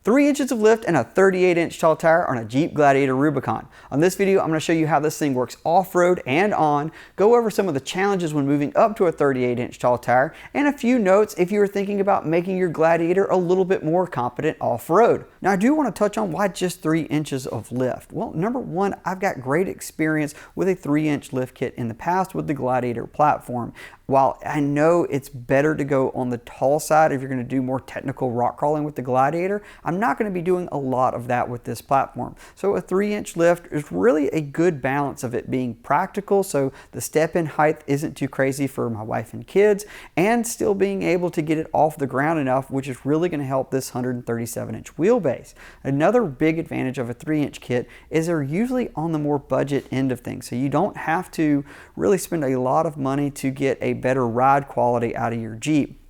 3 inches of lift and a 38-inch tall tire on a Jeep Gladiator Rubicon. On this video, I'm going to show you how this thing works off-road and on, go over some of the challenges when moving up to a 38-inch tall tire, and a few notes if you are thinking about making your Gladiator a little bit more competent off-road. Now, I do want to touch on why just 3 inches of lift. Well, number one, I've got great experience with a 3-inch lift kit in the past with the Gladiator platform. While I know it's better to go on the tall side if you're going to do more technical rock crawling with the Gladiator, I'm not going to be doing a lot of that with this platform. So a 3-inch lift is really a good balance of it being practical, so the step-in height isn't too crazy for my wife and kids, and still being able to get it off the ground enough, which is really going to help this 137-inch wheelbase. Another big advantage of a 3-inch kit is they're usually on the more budget end of things, so you don't have to really spend a lot of money to get a better ride quality out of your Jeep.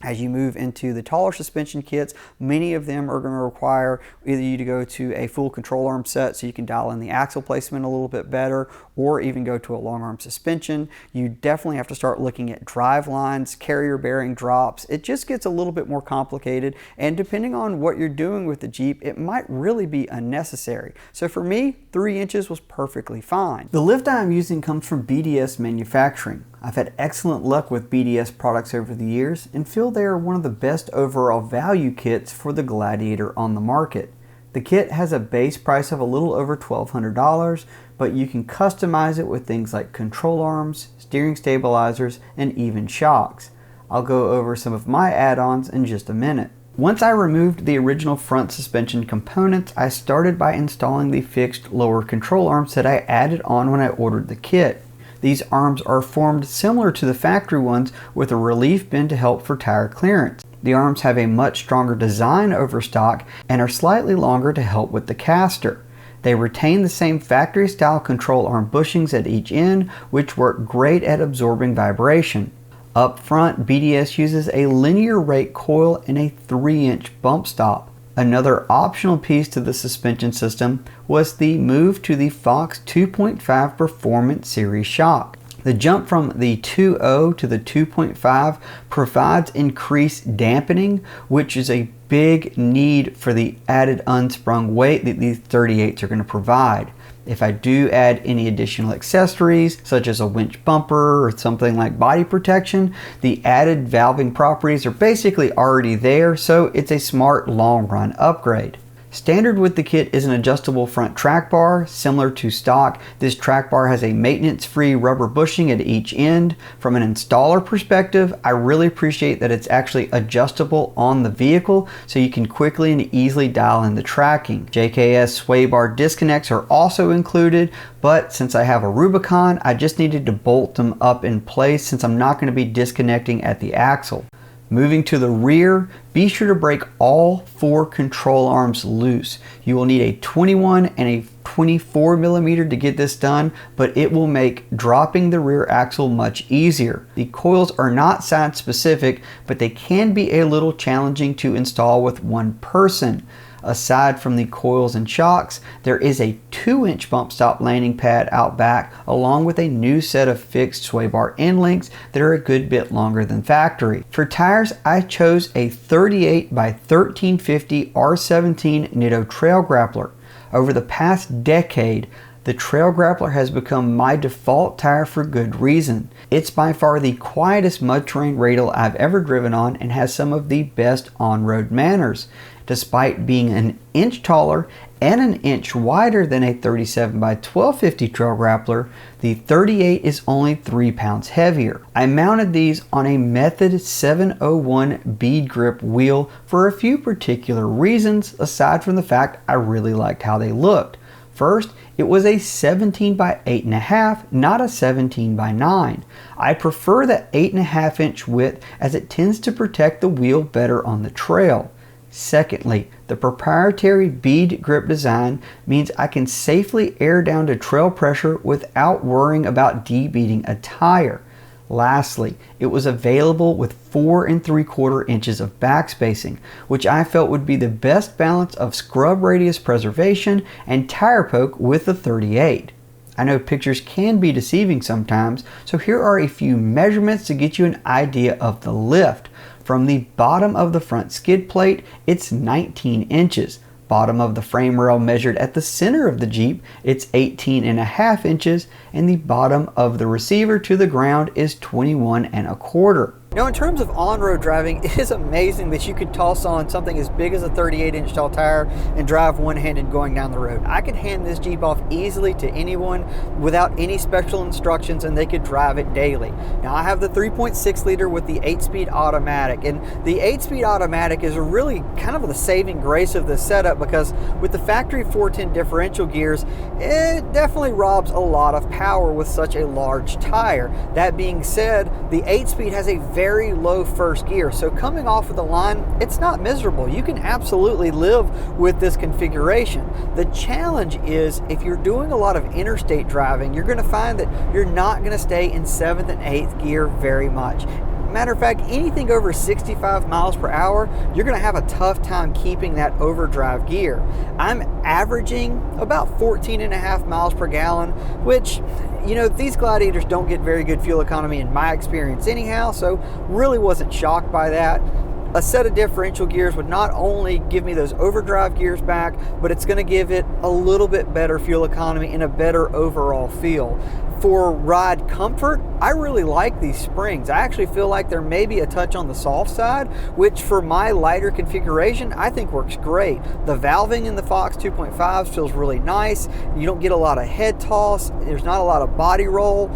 As you move into the taller suspension kits, many of them are going to require either you to go to a full control arm set so you can dial in the axle placement a little bit better, or even go to a long arm suspension. You definitely have to start looking at drive lines, carrier bearing drops. It just gets a little bit more complicated, and depending on what you're doing with the Jeep, it might really be unnecessary. So for me, 3 inches was perfectly fine. The lift I'm using comes from BDS manufacturing. I've had excellent luck with BDS products over the years and feel they are one of the best overall value kits for the Gladiator on the market. The kit has a base price of a little over $1,200, but you can customize it with things like control arms, steering stabilizers, and even shocks. I'll go over some of my add-ons in just a minute. Once I removed the original front suspension components, I started by installing the fixed lower control arms that I added on when I ordered the kit. These arms are formed similar to the factory ones with a relief bin to help for tire clearance. The arms have a much stronger design over stock and are slightly longer to help with the caster. They retain the same factory style control arm bushings at each end, which work great at absorbing vibration. Up front, BDS uses a linear rate coil and a 3-inch bump stop. Another optional piece to the suspension system was the move to the Fox 2.5 Performance Series shock. The jump from the 2.0 to the 2.5 provides increased dampening, which is a big need for the added unsprung weight that these 38s are going to provide. If I do add any additional accessories, such as a winch bumper or something like body protection, the added valving properties are basically already there, so it's a smart long run upgrade. Standard with the kit is an adjustable front track bar. Similar to stock, this track bar has a maintenance-free rubber bushing at each end. From an installer perspective, I really appreciate that it's actually adjustable on the vehicle, so you can quickly and easily dial in the tracking. JKS sway bar disconnects are also included, but since I have a Rubicon, I just needed to bolt them up in place since I'm not going to be disconnecting at the axle. Moving to the rear, be sure to break all 4 control arms loose. You will need a 21 and a 24 millimeter to get this done, but it will make dropping the rear axle much easier. The coils are not side specific, but they can be a little challenging to install with one person. Aside from the coils and shocks, there is a 2-inch bump stop landing pad out back, along with a new set of fixed sway bar end links that are a good bit longer than factory. For tires, I chose a 38 by 1350 R17 Nitto Trail Grappler. Over the past decade, the Trail Grappler has become my default tire for good reason. It's by far the quietest mud terrain radial I've ever driven on and has some of the best on-road manners. Despite being an inch taller and an inch wider than a 37 by 1250 Trail Grappler, the 38 is only 3 pounds heavier. I mounted these on a Method 701 bead grip wheel for a few particular reasons, aside from the fact I really liked how they looked. First, it was a 17 by 8.5, not a 17 by 9. I prefer the 8.5 inch width as it tends to protect the wheel better on the trail. Secondly, the proprietary bead grip design means I can safely air down to trail pressure without worrying about de-beading a tire. Lastly, it was available with 4 3/4 inches of back spacing, which I felt would be the best balance of scrub radius preservation and tire poke with the 38. I know pictures can be deceiving sometimes, so here are a few measurements to get you an idea of the lift. From the bottom of the front skid plate, it's 19 inches. Bottom of the frame rail measured at the center of the Jeep, it's 18.5 inches, and the bottom of the receiver to the ground is 21.25. Now, in terms of on-road driving, it is amazing that you could toss on something as big as a 38-inch tall tire and drive one-handed going down the road. I could hand this Jeep off easily to anyone without any special instructions, and they could drive it daily. Now, I have the 3.6 liter with the 8-speed automatic, and the 8-speed automatic is really kind of the saving grace of this setup, because with the factory 410 differential gears, it definitely robs a lot of power with such a large tire. That being said, the 8-speed has a very low first gear, so coming off of the line, it's not miserable. You can absolutely live with this configuration. The challenge is if you're doing a lot of interstate driving, you're going to find that you're not going to stay in 7th and 8th gear very much. Matter of fact, anything over 65 miles per hour, you're going to have a tough time keeping that overdrive gear. I'm averaging about 14.5 miles per gallon, which, you know, these Gladiators don't get very good fuel economy in my experience anyhow, so really wasn't shocked by that. A set of differential gears would not only give me those overdrive gears back, but it's going to give it a little bit better fuel economy and a better overall feel. For ride comfort, I really like these springs. I actually feel like they're maybe a touch on the soft side, which for my lighter configuration, I think works great. The valving in the Fox 2.5 feels really nice. You don't get a lot of head toss. There's not a lot of body roll.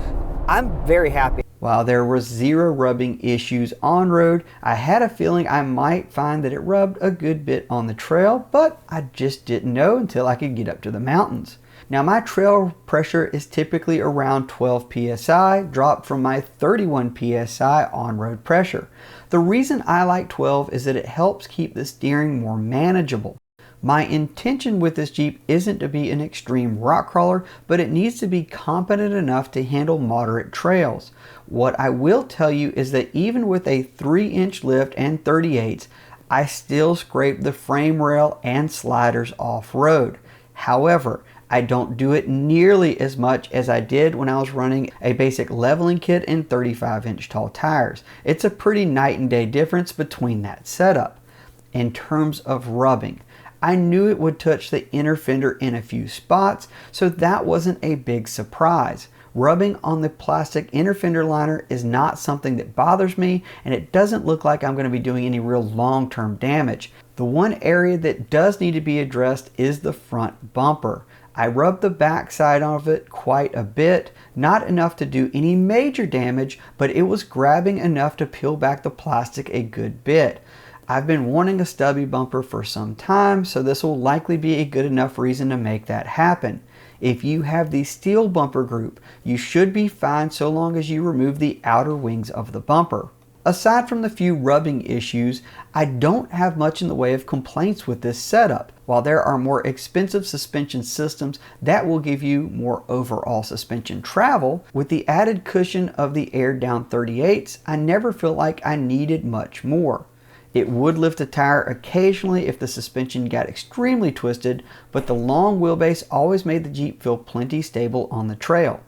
I'm very happy. While there was zero rubbing issues on road, I had a feeling I might find that it rubbed a good bit on the trail, but I just didn't know until I could get up to the mountains. Now, my trail pressure is typically around 12 psi, dropped from my 31 psi on-road pressure. The reason I like 12 is that it helps keep the steering more manageable. My intention with this Jeep isn't to be an extreme rock crawler, but it needs to be competent enough to handle moderate trails. What I will tell you is that even with a 3-inch lift and 38s, I still scrape the frame rail and sliders off-road. However, I don't do it nearly as much as I did when I was running a basic leveling kit and 35-inch tall tires. It's a pretty night and day difference between that setup. In terms of rubbing, I knew it would touch the inner fender in a few spots, so that wasn't a big surprise. Rubbing on the plastic inner fender liner is not something that bothers me, and it doesn't look like I'm going to be doing any real long-term damage. The one area that does need to be addressed is the front bumper. I rubbed the back side of it quite a bit, not enough to do any major damage, but it was grabbing enough to peel back the plastic a good bit. I've been wanting a stubby bumper for some time, so this will likely be a good enough reason to make that happen. If you have the steel bumper group, you should be fine so long as you remove the outer wings of the bumper. Aside from the few rubbing issues, I don't have much in the way of complaints with this setup. While there are more expensive suspension systems that will give you more overall suspension travel, with the added cushion of the aired down 38s, I never feel like I needed much more. It would lift a tire occasionally if the suspension got extremely twisted, but the long wheelbase always made the Jeep feel plenty stable on the trail.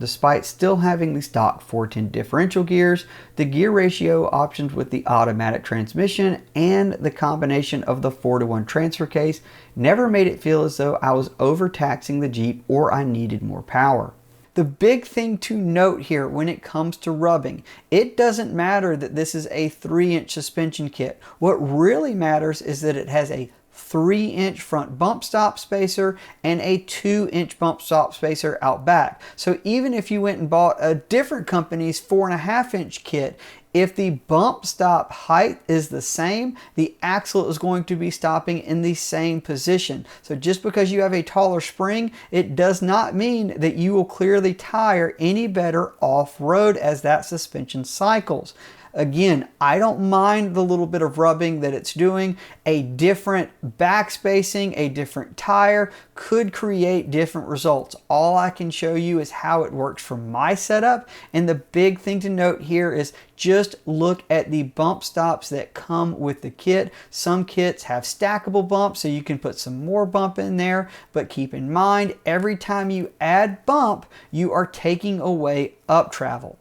Despite still having the stock 410 differential gears, the gear ratio options with the automatic transmission and the combination of the 4-to-1 transfer case never made it feel as though I was overtaxing the Jeep or I needed more power. The big thing to note here when it comes to rubbing, it doesn't matter that this is a 3-inch suspension kit. What really matters is that it has a 3-inch front bump stop spacer and a 2-inch bump stop spacer out back. So even if you went and bought a different company's 4.5-inch kit, if the bump stop height is the same, the axle is going to be stopping in the same position. So just because you have a taller spring, it does not mean that you will clear the tire any better off-road as that suspension cycles. Again, I don't mind the little bit of rubbing that it's doing. A different back spacing, a different tire could create different results. All I can show you is how it works for my setup. And the big thing to note here is just look at the bump stops that come with the kit. Some kits have stackable bumps, so you can put some more bump in there. But keep in mind, every time you add bump, you are taking away up travel.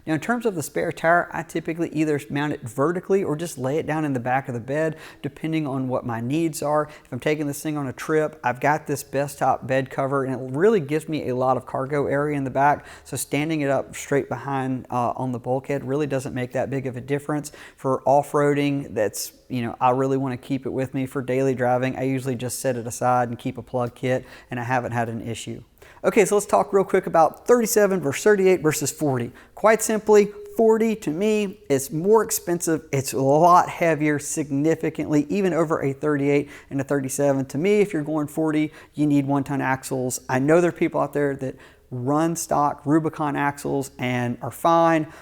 Now in terms of the spare tire, I typically either mount it vertically or just lay it down in the back of the bed, depending on what my needs are. If I'm taking this thing on a trip, I've got this best top bed cover, and it really gives me a lot of cargo area in the back. So standing it up straight behind on the bulkhead really doesn't make that big of a difference. For off-roading, that's, you know, I really want to keep it with me. For daily driving, I usually just set it aside and keep a plug kit, and I haven't had an issue. Okay, so let's talk real quick about 37 versus 38 versus 40. Quite simply, 40 to me is more expensive. It's a lot heavier, significantly, even over a 38 and a 37. To me, if you're going 40, you need 1-ton axles. I know there are people out there that run stock Rubicon axles and are fine.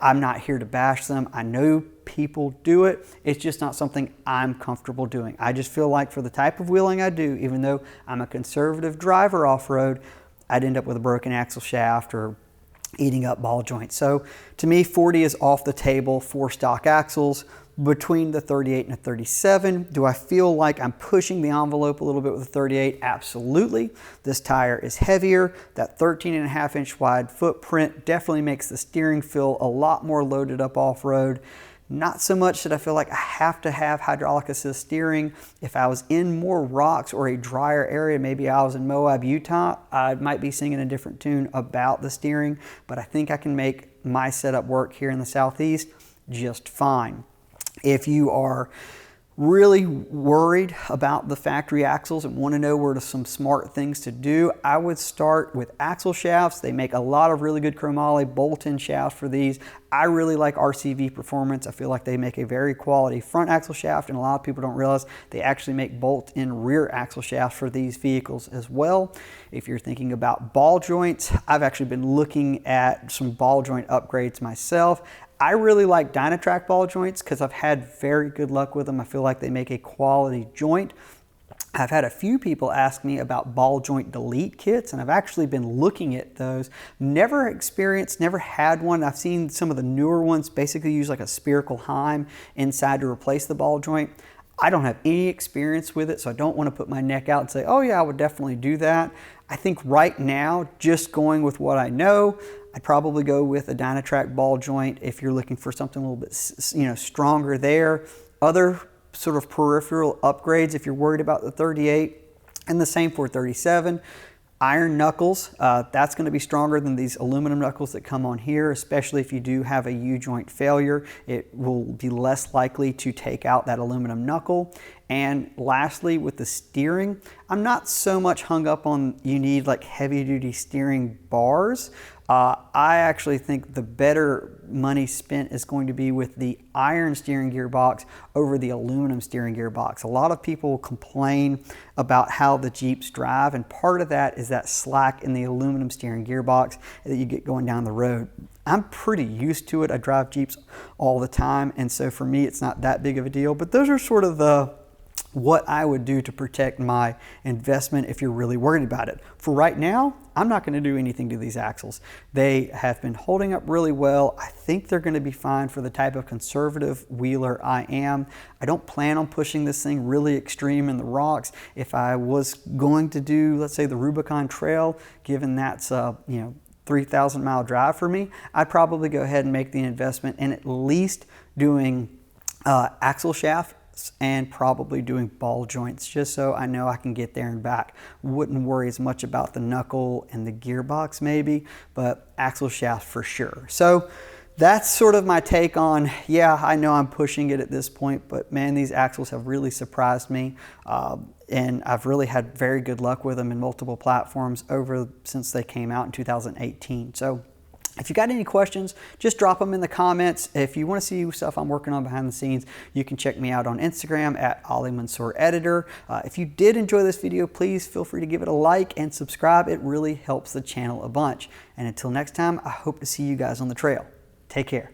I'm not here to bash them. I know people do it. It's just not something I'm comfortable doing. I just feel like for the type of wheeling I do, even though I'm a conservative driver off-road, I'd end up with a broken axle shaft or eating up ball joints. So to me, 40 is off the table for stock axles. Between the 38 and the 37, do I feel like I'm pushing the envelope a little bit with the 38? Absolutely. This tire is heavier. That 13.5-inch wide footprint definitely makes the steering feel a lot more loaded up off-road. Not so much that I feel like I have to have hydraulic assist steering. If I was in more rocks or a drier area, maybe I was in Moab, Utah, I might be singing a different tune about the steering, but I think I can make my setup work here in the Southeast just fine. If you are really worried about the factory axles and want to know where to some smart things to do, I would start with axle shafts. They make a lot of really good chromoly bolt-in shafts for these. I really like RCV Performance. I feel like they make a very quality front axle shaft, and a lot of people don't realize they actually make bolt-in rear axle shafts for these vehicles as well. If you're thinking about ball joints, I've actually been looking at some ball joint upgrades myself. I really like Dynatrack ball joints because I've had very good luck with them. I feel like they make a quality joint. I've had a few people ask me about ball joint delete kits, and I've actually been looking at those. Never experienced, never had one. I've seen some of the newer ones basically use like a spherical heim inside to replace the ball joint. I don't have any experience with it, so I don't want to put my neck out and say, oh yeah, I would definitely do that. I think right now, just going with what I know, I'd probably go with a Dynatrack ball joint if you're looking for something a little bit, stronger there. Other sort of peripheral upgrades if you're worried about the 38, and the same for 37. Iron knuckles, that's going to be stronger than these aluminum knuckles that come on here, especially if you do have a U-joint failure. It will be less likely to take out that aluminum knuckle. And lastly, with the steering, I'm not so much hung up on you need like heavy-duty steering bars. I actually think the better money spent is going to be with the iron steering gearbox over the aluminum steering gearbox. A lot of people complain about how the Jeeps drive, and part of that is that slack in the aluminum steering gearbox that you get going down the road. I'm pretty used to it. I drive Jeeps all the time, and so for me it's not that big of a deal, but those are sort of what I would do to protect my investment if you're really worried about it. For right now, I'm not going to do anything to these axles. They have been holding up really well. I think they're going to be fine for the type of conservative wheeler I am. I don't plan on pushing this thing really extreme in the rocks. If I was going to do, let's say, the Rubicon Trail, given that's 3,000 mile drive for me, I'd probably go ahead and make the investment in at least doing axle shaft and probably doing ball joints, just so I know I can get there and back. Wouldn't worry as much about the knuckle and the gearbox maybe, but axle shaft for sure. So that's sort of my take on, yeah, I know I'm pushing it at this point, but man, these axles have really surprised me. And I've really had very good luck with them in multiple platforms since they came out in 2018. So if you got any questions, just drop them in the comments. If you want to see stuff I'm working on behind the scenes, you can check me out on Instagram at Ali Mansour Editor. If you did enjoy this video, please feel free to give it a like and subscribe. It really helps the channel a bunch. And until next time, I hope to see you guys on the trail. Take care.